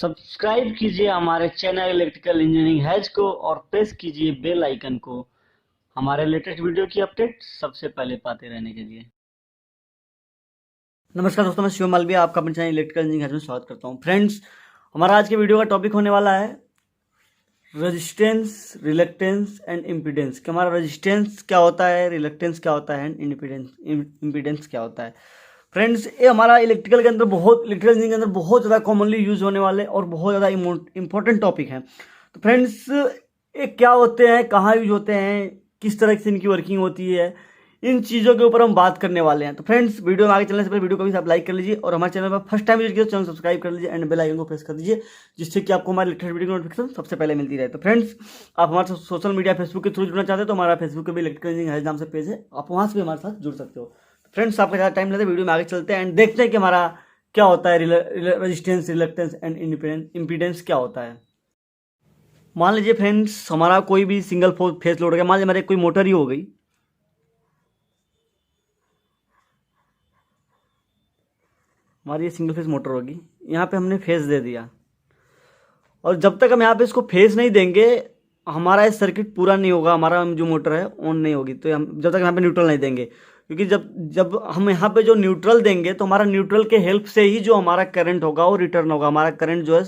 Subscribe कीजिए हमारे channel electrical engineering has को और प्रेस कीजिए बेल आइकन को हमारे लेटेस्ट वीडियो की अपडेट सबसे पहले पाते रहने के लिए। नमस्कार दोस्तों, मैं शिव मालविया आपका अपने चैनल इलेक्ट्रिकल इंजीनियरिंग हैज में स्वागत करता हूं। फ्रेंड्स, हमारा आज के वीडियो का टॉपिक होने वाला है रेजिस्टेंस, रिलक्टेंस एंड इम्पीडेंस। कि हमारा रेजिस्टेंस क्या होता है, रिलक्टेंस क्या होता है एंड इम्पीडेंस क्या होता है। फ्रेंड्स, ये हमारा इलेक्ट्रिकल इंजीनियरिंग के अंदर बहुत ज़्यादा कॉमनली यूज होने वाले और बहुत ज़्यादा इंपॉर्टेंट टॉपिक है। तो फ्रेंड्स, ये क्या होते हैं, कहाँ यूज होते हैं, किस तरह से इनकी वर्किंग होती है, इन चीज़ों के ऊपर हम बात करने वाले हैं। तो फ्रेंड्स, वीडियो में आगे चलने से पहले वीडियो को भी आप लाइक कर लीजिए और हमारे चैनल पर फर्स्ट टाइम विजिट किया तो चैनल सब्सक्राइब कर लीजिए एंड बेल आइकन को प्रेस कर दीजिए, जिससे कि आपको हमारे लेटेस्ट वीडियो की नोटिफिकेशन सबसे पहले मिलती रहे। तो फ्रेंड्स, आप हमारे सोशल मीडिया फेसबुक के थ्रू जुड़ना चाहते हैं तो हमारा फेसबुक पे भी इलेक्ट्रिकल इंजीनियरिंग हैज नाम से पेज है, आप वहाँ से भी हमारे साथ जुड़ सकते हो। फ्रेंड्स, आपका ज़्यादा टाइम लेते हैं, वीडियो में आगे चलते हैं एंड देखते हैं कि हमारा क्या होता है रेजिस्टेंस, रिलक्टेंस एंड इम्पीडेंस क्या होता है। मान लीजिए फ्रेंड्स, हमारा कोई भी सिंगल फेस लोड हो गया। मान लीजिए हमारे कोई मोटर ही हो गई, हमारी ये सिंगल फेस मोटर होगी। यहाँ पे हमने फेस दे दिया और जब तक हम यहाँ पे इसको फेस नहीं देंगे हमारा ये सर्किट पूरा नहीं होगा, हमारा जो मोटर है ऑन नहीं होगी। तो हम जब तक यहाँ पे न्यूट्रल नहीं देंगे, क्योंकि जब जब हम यहाँ पे जो न्यूट्रल देंगे तो हमारा न्यूट्रल के हेल्प से ही जो हमारा करंट होगा वो रिटर्न होगा, हमारा करंट जो है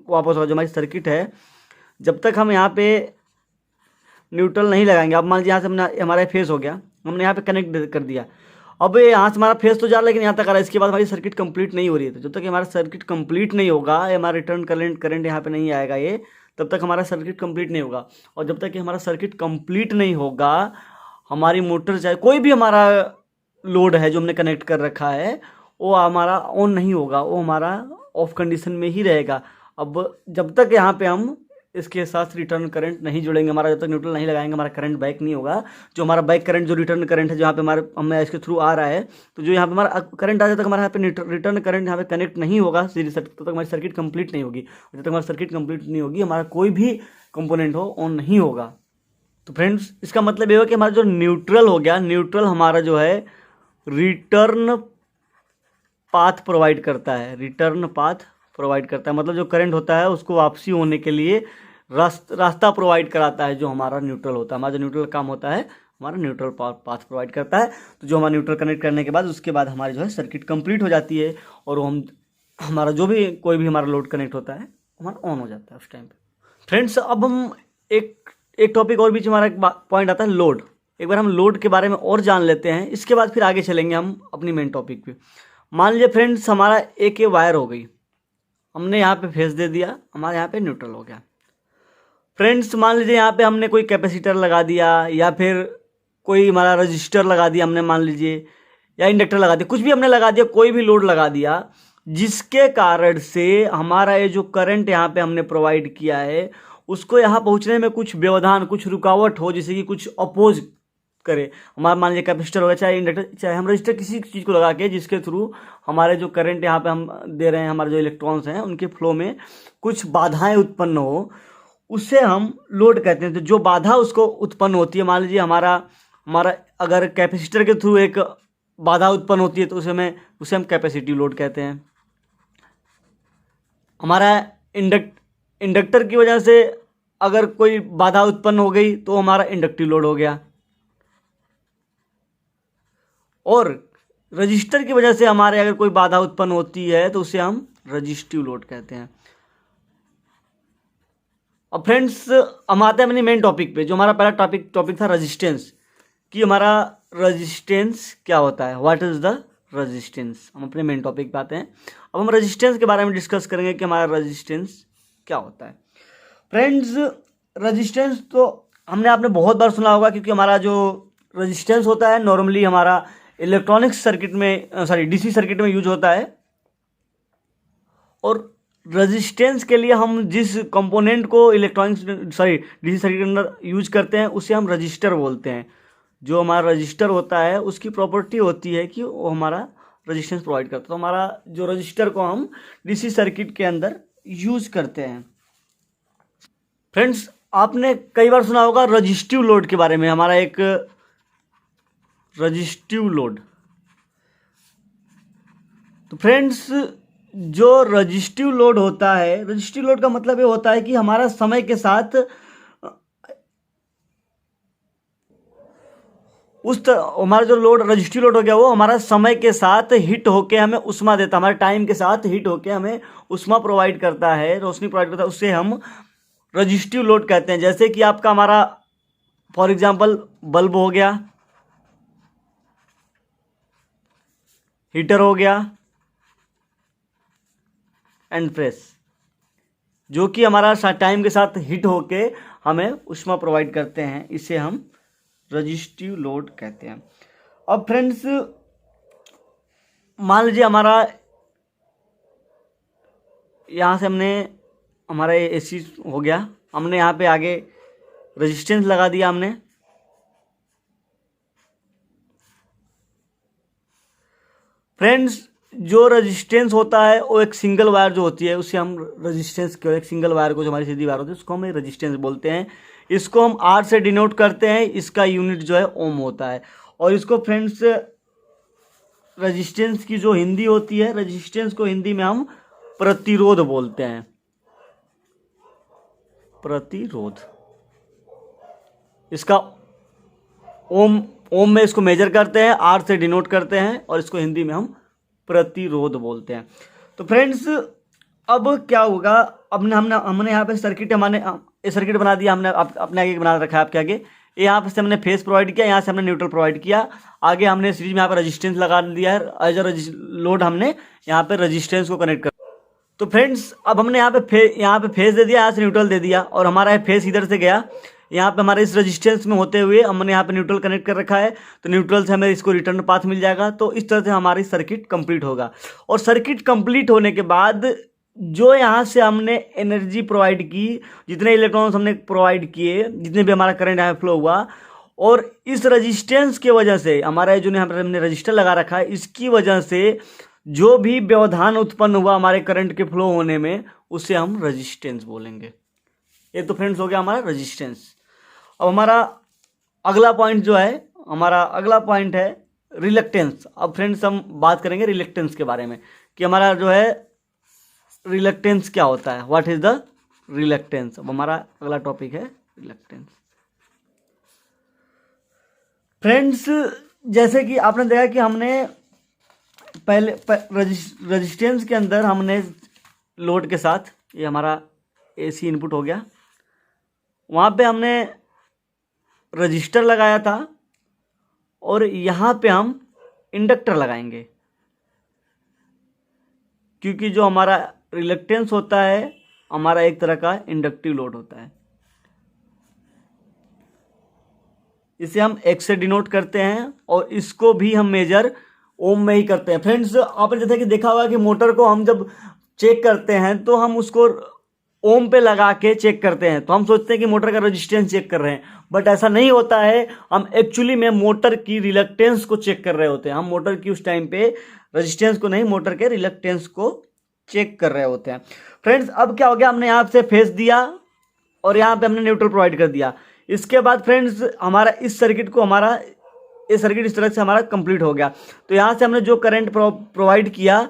वापस होगा। जो हमारी सर्किट है, जब तक हम यहाँ पे न्यूट्रल नहीं लगाएंगे, अब मान लीजिए यहाँ से हमने हमारा फेस हो गया, हमने यहाँ पे कनेक्ट कर दिया, अब यहाँ से हमारा फेस तो जा रहा है लेकिन यहाँ तक आ रहा है, इसके बाद हमारी सर्किट कंप्लीट नहीं हो रही है। तो जब तक हमारा सर्किट कंप्लीट नहीं होगा, हमारा रिटर्न करंट यहाँ पे नहीं आएगा ये, तब तक हमारा सर्किट कंप्लीट नहीं होगा। और जब तक कि हमारा सर्किट कंप्लीट नहीं होगा, हमारी मोटर चाहे कोई भी हमारा लोड है जो हमने कनेक्ट कर रखा है वो हमारा ऑन नहीं होगा, वो हमारा ऑफ कंडीशन में ही रहेगा। अब जब तक यहाँ पे हम इसके साथ रिटर्न करंट नहीं जुड़ेंगे, हमारा जब तक न्यूट्रल नहीं लगाएंगे, हमारा करंट बैक नहीं होगा। जो हमारा बैक करंट, जो रिटर्न करंट है, जहाँ पे हमारे हमें इसके थ्रू आ रहा है, तो जो यहाँ पे हमारा करंट आ जाए तक हमारे यहाँ पे रिटर्न करंट यहाँ पे कनेक्ट नहीं होगा सीरीज सर्किट, तब तक हमारी सर्किट कंप्लीट नहीं होगी। जब तक हमारी सर्किट कंप्लीट नहीं होगी, हमारा कोई भी कंपोनेंट हो ऑन नहीं होगा। तो फ्रेंड्स, इसका मतलब ये हो कि हमारा जो न्यूट्रल हो गया, न्यूट्रल हमारा जो है रिटर्न पाथ प्रोवाइड करता है, रिटर्न पाथ प्रोवाइड करता है। मतलब जो करंट होता है उसको वापसी होने के लिए रास्ता प्रोवाइड कराता है जो हमारा न्यूट्रल होता है। हमारा जो न्यूट्रल काम होता है, हमारा न्यूट्रल पाथ प्रोवाइड करता है। तो जो हमारा न्यूट्रल कनेक्ट करने के बाद, उसके बाद हमारी जो है सर्किट कंप्लीट हो जाती है और हम हमारा जो भी कोई भी हमारा लोड कनेक्ट होता है हमारा ऑन हो जाता है उस टाइम पे। फ्रेंड्स, अब हम एक टॉपिक और बीच हमारा एक पॉइंट आता है लोड। एक बार हम लोड के बारे में और जान लेते हैं, इसके बाद फिर आगे चलेंगे हम अपनी मेन टॉपिक पे। मान लीजिए फ्रेंड्स, हमारा एक ये वायर हो गई, हमने यहाँ पे फेस दे दिया, हमारे यहाँ पे न्यूट्रल हो गया। फ्रेंड्स, मान लीजिए यहाँ पे हमने कोई कैपेसिटर लगा दिया या फिर कोई हमारा रजिस्टर लगा दिया हमने, मान लीजिए, या इंडक्टर लगा दिया, कुछ भी हमने लगा दिया, कोई भी लोड लगा दिया, जिसके कारण से हमारा ये जो करंट यहाँ पे हमने प्रोवाइड किया है उसको यहाँ पहुँचने में कुछ व्यवधान, कुछ रुकावट हो, जैसे कि कुछ अपोज करे। हमारा मान लीजिए कैपेसिटर हो गया, चाहे इंडक्टर, चाहे हम रजिस्टर, किसी चीज़ को लगा के जिसके थ्रू हमारे जो करंट यहाँ पे हम दे रहे हैं, हमारे जो इलेक्ट्रॉन्स हैं उनके फ्लो में कुछ बाधाएं उत्पन्न हो, उसे हम लोड कहते हैं। तो जो बाधा उसको उत्पन्न होती है, मान लीजिए हमारा हमारा अगर कैपेसिटर के थ्रू एक बाधा उत्पन्न होती है तो उसे हम कैपेसिटिव लोड कहते हैं। हमारा इंडक्टर की वजह से अगर कोई बाधा उत्पन्न हो गई तो हमारा इंडक्टिव लोड हो गया, और रजिस्टर की वजह से हमारे अगर कोई बाधा उत्पन्न होती है तो उसे हम रजिस्टिव लोड कहते हैं। अब फ्रेंड्स, हम आते हैं अपनी मेन टॉपिक पे। जो हमारा पहला टॉपिक था रेजिस्टेंस, कि हमारा रेजिस्टेंस क्या होता है, व्हाट इज द रेजिस्टेंस। हम अपने मेन टॉपिक पे आते हैं। अब हम रेजिस्टेंस के बारे में डिस्कस करेंगे कि हमारा रेजिस्टेंस क्या होता है। फ्रेंड्स, रेजिस्टेंस तो आपने बहुत बार सुना होगा, क्योंकि हमारा जो रेजिस्टेंस होता है नॉर्मली हमारा इलेक्ट्रॉनिक्स सर्किट में, डीसी सर्किट में यूज होता है। और रेजिस्टेंस के लिए हम जिस कंपोनेंट को डीसी सर्किट के अंदर यूज करते हैं उसे हम रजिस्टर बोलते हैं। जो हमारा रजिस्टर होता है उसकी प्रॉपर्टी होती है कि वो हमारा रेजिस्टेंस प्रोवाइड करता है। तो हमारा जो रजिस्टर को हम डीसी सर्किट के अंदर यूज करते हैं। फ्रेंड्स, आपने कई बार सुना होगा रजिस्टिव लोड के बारे में। हमारा एक रजिस्टिव लोड, तो फ्रेंड्स जो रजिस्टिव लोड होता है, रजिस्टिव लोड का मतलब ये होता है कि हमारा समय के साथ हमारा जो लोड रजिस्टिव लोड हो गया वो हमारा समय के साथ हिट होके हमें उष्मा देता है, हमारे टाइम के साथ हिट होके हमें उष्मा प्रोवाइड करता है, रोशनी प्रोवाइड करता है, उससे हम रजिस्टिव लोड कहते हैं। जैसे कि आपका हमारा फॉर एग्जांपल बल्ब हो गया, हीटर हो गया एंड प्रेस, जो कि हमारा टाइम के साथ हिट होके हमें उष्मा प्रोवाइड करते हैं, इसे हम रजिस्टिव लोड कहते हैं। अब फ्रेंड्स मान लीजिए हमारा यहाँ से हमने हमारा एसी हो गया, हमने यहाँ पे आगे रेजिस्टेंस लगा दिया हमने। फ्रेंड्स जो रेजिस्टेंस होता है वो एक सिंगल वायर जो होती है उसे हम रेजिस्टेंस को, एक सिंगल वायर को जो हमारी सीधी वायर होती है उसको हम रेजिस्टेंस बोलते हैं। इसको हम आर से डिनोट करते हैं, इसका यूनिट जो है ओम होता है। और इसको फ्रेंड्स रेजिस्टेंस की जो हिंदी होती है, रेजिस्टेंस को हिंदी में हम प्रतिरोध बोलते हैं, प्रतिरोध। इसका ओम में इसको मेजर करते हैं, आर से डिनोट करते हैं और इसको हिंदी में हम प्रतिरोध बोलते हैं। तो फ्रेंड्स अब क्या होगा, अब हमने यहाँ पे सर्किट, हमने सर्किट बना दिया, हमने अपने आगे बना रखा है आपके आगे। यहाँ से हमने फेस प्रोवाइड किया, यहाँ से हमने न्यूट्रल प्रोवाइड किया, आगे हमने सीरीज में यहाँ पे रेजिस्टेंस लगा दिया है, एज अ लोड हमने यहाँ पे रेजिस्टेंस को कनेक्ट कर। तो फ्रेंड्स अब हमने यहाँ पे फेस दे दिया, यहाँ से न्यूट्रल दे दिया और हमारा फेस इधर से गया, यहाँ पे हमारे इस रेजिस्टेंस में होते हुए हमने यहाँ पे न्यूट्रल कनेक्ट कर रखा है, तो न्यूट्रल से हमें इसको रिटर्न पाथ मिल जाएगा। तो इस तरह से हमारी सर्किट कंप्लीट होगा। और सर्किट कंप्लीट होने के बाद जो यहाँ से हमने एनर्जी प्रोवाइड की, जितने इलेक्ट्रॉन्स हमने प्रोवाइड किए, जितने भी हमारा करंट यहाँ फ्लो हुआ, और इस रेजिस्टेंस के वजह से हमारा जो यहाँ पर हमने रजिस्टर लगा रखा है, इसकी वजह से जो भी व्यवधान उत्पन्न हुआ हमारे करंट के फ्लो होने में, उसे हम रेजिस्टेंस बोलेंगे। ये तो फ्रेंड्स हो गया हमारा रेजिस्टेंस। अब हमारा अगला पॉइंट जो है, हमारा अगला पॉइंट है रिलक्टेंस। अब फ्रेंड्स हम बात करेंगे रिलक्टेंस के बारे में कि हमारा जो है रिलक्टेंस क्या होता है, व्हाट इज द रिलक्टेंस। अब हमारा अगला टॉपिक है रिलक्टेंस। फ्रेंड्स जैसे कि आपने देखा कि हमने पहले रेजिस्टेंस के अंदर हमने लोड के साथ, ये हमारा एसी इनपुट हो गया, वहाँ पे हमने रजिस्टर लगाया था और यहाँ पे हम इंडक्टर लगाएंगे, क्योंकि जो हमारा रिलक्टेंस होता है हमारा एक तरह का इंडक्टिव लोड होता है। इसे हम एक्स से डिनोट करते हैं और इसको भी हम मेजर ओम में ही करते हैं। फ्रेंड्स आपने जैसे कि देखा होगा कि मोटर को हम जब चेक करते हैं तो हम उसको ओम पे लगा के चेक करते हैं, तो हम सोचते हैं कि मोटर का रेजिस्टेंस चेक कर रहे हैं, बट ऐसा नहीं होता है। हम एक्चुअली में मोटर की रिलक्टेंस को चेक कर रहे होते हैं। हम मोटर की उस टाइम पे रेजिस्टेंस को नहीं, मोटर के रिलक्टेंस को चेक कर रहे होते हैं। फ्रेंड्स अब क्या हो गया, हमने यहाँ से फेस दिया और यहाँ पे हमने न्यूट्रल प्रोवाइड कर दिया। इसके बाद फ्रेंड्स हमारा इस सर्किट को, हमारा ये सर्किट इस तरह से हमारा कंप्लीट हो गया। तो यहाँ से हमने जो करंट प्रोवाइड किया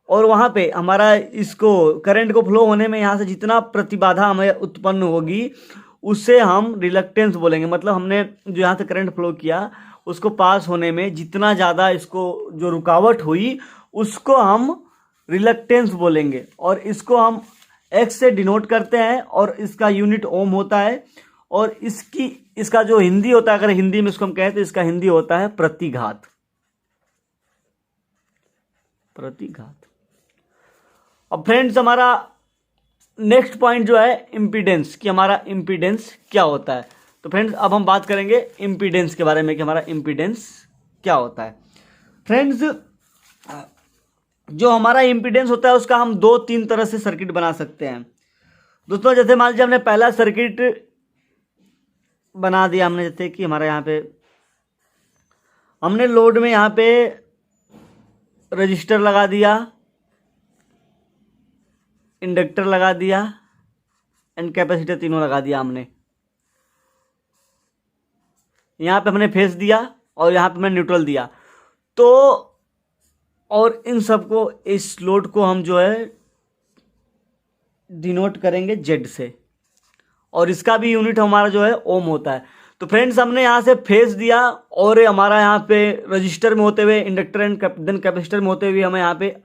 और वहाँ पे हमारा इसको करंट को फ्लो होने में यहाँ से जितना प्रतिबाधा हमें उत्पन्न होगी उसे हम रिलक्टेंस बोलेंगे। मतलब हमने जो यहाँ से करंट फ्लो किया उसको पास होने में जितना ज़्यादा इसको जो रुकावट हुई उसको हम रिलक्टेंस बोलेंगे, और इसको हम एक्स से डिनोट करते हैं और इसका यूनिट ओम होता है। और इसका जो हिंदी होता है, अगर हिंदी में इसको हम कहें तो इसका हिंदी होता है प्रतिघात, प्रतिघात। अब फ्रेंड्स हमारा नेक्स्ट पॉइंट जो है इम्पीडेंस, कि हमारा इम्पीडेंस क्या होता है। तो फ्रेंड्स अब हम बात करेंगे इम्पीडेंस के बारे में कि हमारा इम्पीडेंस क्या होता है। फ्रेंड्स जो हमारा इम्पीडेंस होता है उसका हम 2-3 तरह से सर्किट बना सकते हैं। दोस्तों जैसे मान लीजिए हमने पहला सर्किट बना दिया, हमने जैसे कि हमारा यहाँ पे हमने लोड में यहाँ पे रजिस्टर लगा दिया, इंडक्टर लगा दिया एंड कैपेसिटर, तीनों लगा दिया हमने। यहाँ पे हमने फेस दिया और यहाँ पे हमने न्यूट्रल दिया। तो और इन सबको, इस लोड को हम जो है डिनोट करेंगे जेड से, और इसका भी यूनिट हमारा जो है ओम होता है। तो फ्रेंड्स हमने यहाँ से फेज दिया, और हमारा यहाँ पे रजिस्टर में होते हुए इंडक्टर एंड देन कैपेसिटर में होते हुए हमें यहाँ पे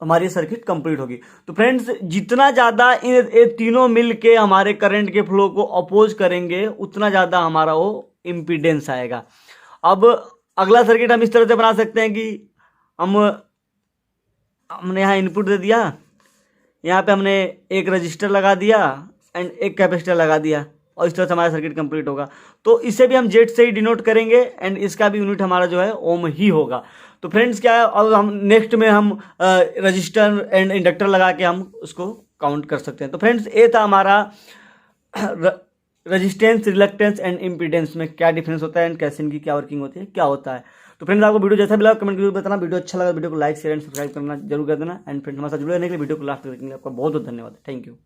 हमारी सर्किट कंप्लीट होगी। तो फ्रेंड्स जितना ज़्यादा ये तीनों मिल के हमारे करंट के फ्लो को अपोज करेंगे उतना ज़्यादा हमारा वो इम्पीडेंस आएगा। अब अगला सर्किट हम इस तरह से बना सकते हैं कि हमने यहाँ इनपुट दे दिया, यहाँ पे हमने एक रजिस्टर लगा दिया एंड एक कैपेसिटर लगा दिया, और इस तरह से हमारा सर्किट कंप्लीट होगा। तो इसे भी हम जेड से ही डिनोट करेंगे एंड इसका भी यूनिट हमारा जो है ओम ही होगा। तो फ्रेंड्स क्या है, अब हम नेक्स्ट में हम रजिस्टर एंड इंडक्टर लगा के हम उसको काउंट कर सकते हैं। तो फ्रेंड्स ये था हमारा रेजिस्टेंस, रिलक्टेंस एंड इम्पीडेंस में क्या डिफरेंस होता है एंड कैसे इनकी क्या वर्किंग होती है, क्या होता है। तो फ्रेंड्स आपको वीडियो जैसा भी लगा कमेंट करके बताना। वीडियो अच्छा लगा वीडियो को लाइक शेयर एंड सब्सक्राइब करना जरूर कर देना। एंड फ्रेंड्स हमारे साथ जुड़े रहने के लिए वीडियो को लास्ट तक देखने के लिए आपका बहुत बहुत धन्यवाद। Thank you.